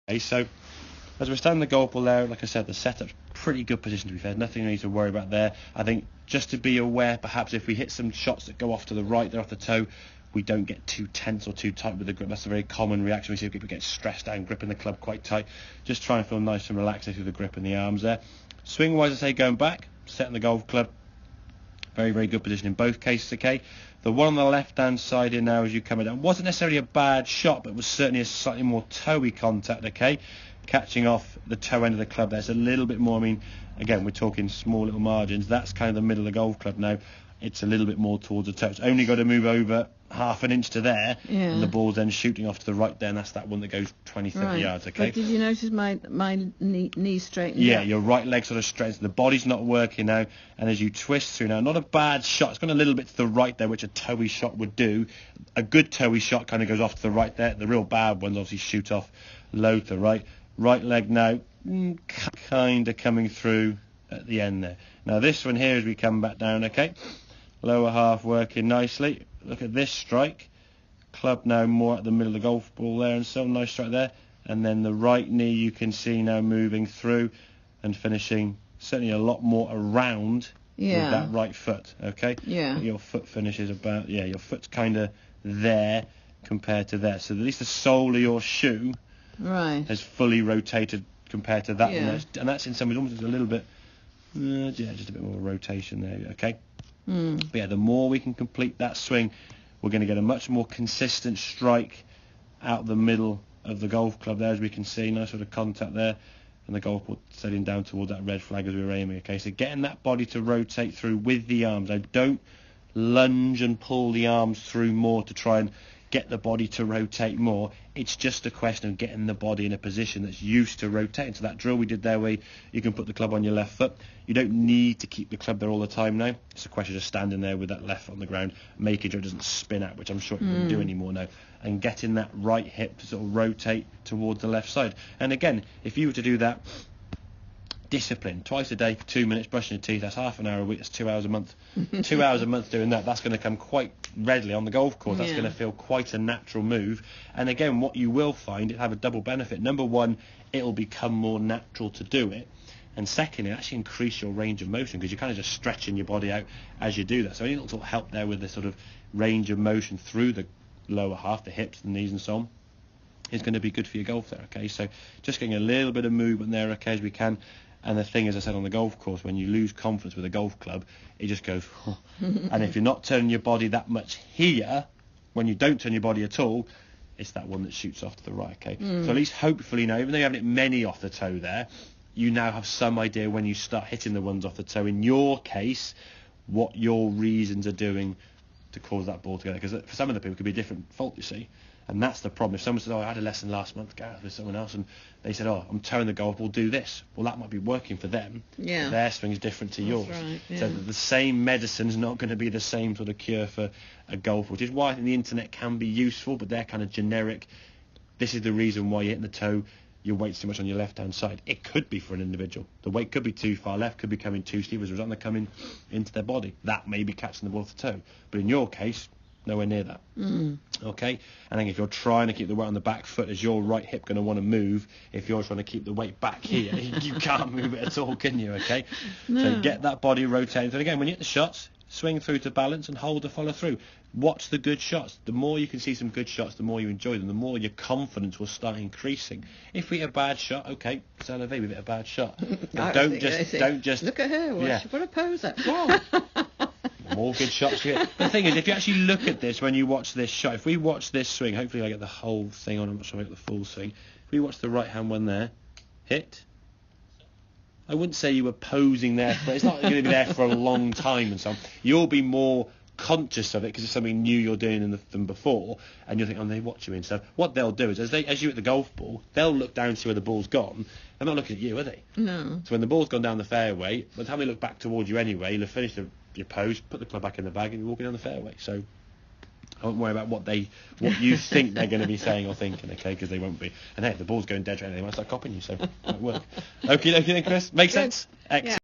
Okay, so as we're standing the golf ball there, like I said, the setup's pretty good position to be fair. Nothing we need to worry about there. I think just to be aware, perhaps if we hit some shots that go off to the right, they're off the toe, we don't get too tense or too tight with the grip. That's a very common reaction. We see people get stressed out and gripping the club quite tight. Just try and feel nice and relaxed through the grip and the arms there. Swing wise, I say going back, setting the golf club. Very, very good position in both cases, okay? The one on the left-hand side here now as you come down wasn't necessarily a bad shot, but was certainly a slightly more toey contact, okay? Catching off the toe end of the club there's a little bit more. I mean, again, we're talking small little margins. That's kind of the middle of the golf club now. It's a little bit more towards the toe. It's only got to move over half an inch to there, and the ball's then shooting off to the right there, and that's that one that goes 20, 30 yards, okay? But did you notice my knee straightened Yeah, up? your right leg sort of straightens. The body's not working now, and as you twist through now, not a bad shot. It's gone a little bit to the right there, which a toey shot would do. A good toey shot kind of goes off to the right there. The real bad ones obviously shoot off low to the right. Right leg now, kind of coming through at the end there. Now this one here as we come back down, okay? Lower half working nicely. Look at this strike. Club now more at the middle of the golf ball there, and so nice strike there. And then the right knee you can see now moving through and finishing certainly a lot more around with that right foot, okay? Yeah. Your foot finishes about, your foot's kind of there compared to there. So at least the sole of your shoe has fully rotated compared to that one. And that's in some ways almost a little bit, just a bit more rotation there, okay? But yeah, the more we can complete that swing, we're going to get a much more consistent strike out the middle of the golf club there, as we can see. Nice sort of contact there, and the golf ball setting down toward that red flag as we were aiming. Okay, so getting that body to rotate through with the arms. Now, don't lunge and pull the arms through more to try and get the body to rotate more. It's just a question of getting the body in a position that's used to rotating. So that drill we did there where you can put the club on your left foot, you don't need to keep the club there all the time now. It's a question of just standing there with that left foot on the ground, making sure it doesn't spin out, which I'm sure it wouldn't do anymore now, and getting that right hip to sort of rotate towards the left side. And again, if you were to do that discipline twice a day for 2 minutes brushing your teeth, that's half an hour a week, that's 2 hours a month. 2 hours a month doing that's going to come quite readily on the golf course. That's going to feel quite a natural move. And again, what you will find, it'll have a double benefit. Number one, it'll become more natural to do it, and second, it actually increase your range of motion because you're kind of just stretching your body out as you do that. So any little help there with the sort of range of motion through the lower half, the hips, the knees and so on, is going to be good for your golf there, okay? So just getting a little bit of movement there, okay, as we can. And the thing, as I said, on the golf course, when you lose confidence with a golf club, it just goes, and if you're not turning your body that much here, when you don't turn your body at all, it's that one that shoots off to the right, okay? So at least hopefully now, even though you haven't hit many off the toe there, you now have some idea when you start hitting the ones off the toe, in your case, what your reasons are doing to cause that ball to go there. Because for some of the people, it could be a different fault, you see. And that's the problem. If someone says, I had a lesson last month, Gareth, with someone else, and they said, I'm towing the golf ball, do this. Well, that might be working for them. Yeah. Their swing is different to yours. Right, yeah. So the same medicine's not going to be the same sort of cure for a golf, which is why I think the internet can be useful, but they're kind of generic. This is the reason why you're hitting the toe, your weight's too much on your left-hand side. It could be for an individual. The weight could be too far left, could be coming too steep as a result, they're coming into their body. That may be catching the ball off the toe. But in your case, nowhere near that. Okay, and then if you're trying to keep the weight on the back foot, is your right hip going to want to move? If you're trying to keep the weight back here, you can't move it at all, can you? Okay, so get that body rotating. So again, when you hit the shots, swing through to balance and hold to follow through. Watch the good shots. The more you can see some good shots, the more you enjoy them, the more your confidence will start increasing. If we hit a bad shot, okay, c'est la vie, we hit a bad shot. But don't just look at her. What a poser. Whoa. More good shots you get. The thing is, if you actually look at this when you watch this shot, if we watch this swing, hopefully I get the whole thing on, I'm not sure I get the full swing. If we watch the right hand one there, hit. I wouldn't say you were posing there, but it's not going to be there for a long time and so on. You'll be more conscious of it because it's something new you're doing than before, and you'll think, they watch you and stuff. What they'll do is, as you hit the golf ball, they'll look down to see where the ball's gone. They're not looking at you, are they? No. So when the ball's gone down the fairway, by the time they look back towards you anyway, you'll have finished your pose, put the club back in the bag, and you're walking down the fairway. So I won't worry about what you think they're going to be saying or thinking, okay, because they won't be. And hey, if the ball's going dead right now, they might start copying you, so it might work. Okay then, Chris. Makes sense? Excellent.